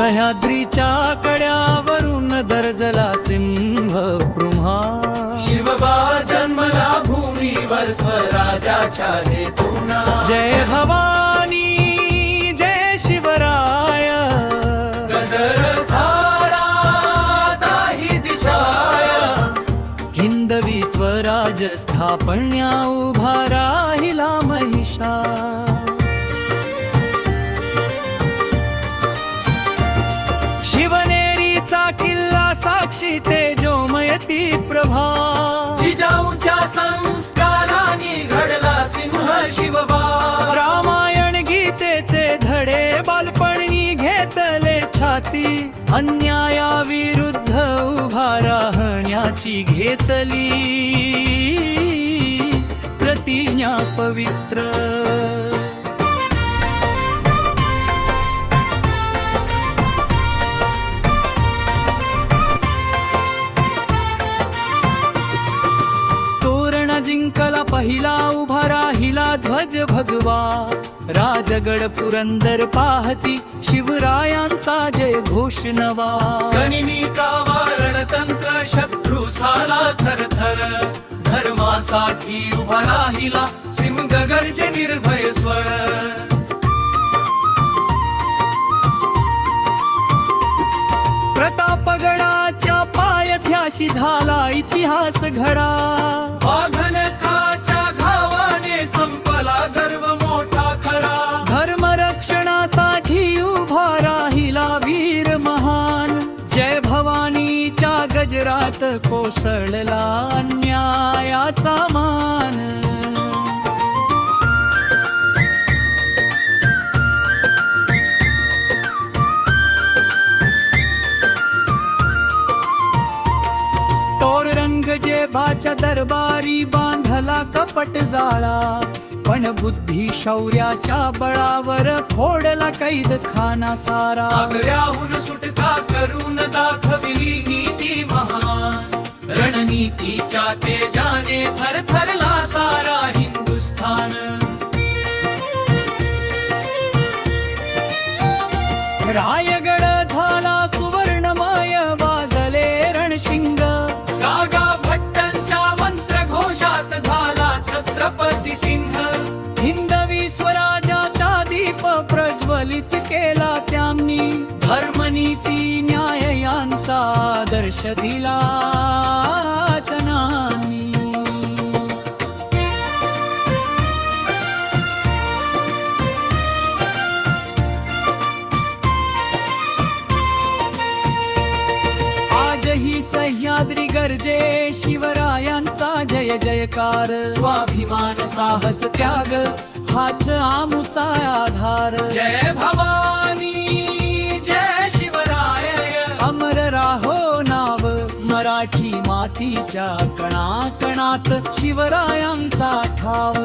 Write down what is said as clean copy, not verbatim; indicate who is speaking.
Speaker 1: सह्याद्रीच्या कड्यावरून दर्जला सिंह ब्रह्मा
Speaker 2: शिवबा जन्मला भूमीवर स्वराजाच्या हेतून
Speaker 1: जय भवानी जय शिवराय
Speaker 2: गजर सारा दाही दिशाय
Speaker 1: हिंदवी स्वराज स्थापन्या उभा राहिला महिषा शिवनेरीचा किल्ला साक्षी तेजोमयती प्रभा
Speaker 2: जिजाऊच्या संस्कारांनी घडला सिंह शिवबा
Speaker 1: रामायण गीतेचे धडे बालपणी घेतले छाती अन्यायाविरुद्ध उभा राहण्याची घेतली प्रतिज्ञा पवित्र जिंकला पहिला उभा राहिला ध्वज भगवा राजगड पुरंदर पाहती शिवरायांचा जय घोष नवा
Speaker 2: गनिमिका रणतंत्र शत्रू साला थरथर धर्मासाठी उभा राहिला सिंह गर्जे निर्भय स्वर
Speaker 1: प्रतापगडाच्या पायथ्याशी झाला इतिहास घडा
Speaker 2: वाघनखाच्या घावाने संपला गर्व मोठा खरा
Speaker 1: धर्मरक्षणासाठी उभा राहिला वीर महान जय भवानीच्या गजरात कोसळला अन्यायाचा मान जेभाच्या दरबारी बांधला कपट जाळा पण बुद्धी शौर्याच्या बळावर फोडला कैद खाना सारा
Speaker 2: आग्र्याहून सुटका करून दाखविली नीती महान रणनीतीच्या तेजाने थरथरला सारा हिंदुस्थान
Speaker 1: रायगड झाला सुवर्णमय वाजले रणशिंग
Speaker 2: छत्रपती सिंह
Speaker 1: हिंदवी स्वराज्याचा दीप प्रज्वलित केला त्यांनी धर्मनीती न्याय यांचा आदर्श दिला जनांनी आजही सह्याद्री गर्जे शिवरायांचा जय जयकार
Speaker 2: स्वाभिमान
Speaker 1: साहस त्याग हाच आमुचा आधार
Speaker 2: जय भवानी जय शिवराय
Speaker 1: अमर राहो नाव मराठी मातीच्या कणाकणात शिवरायांचा ठाव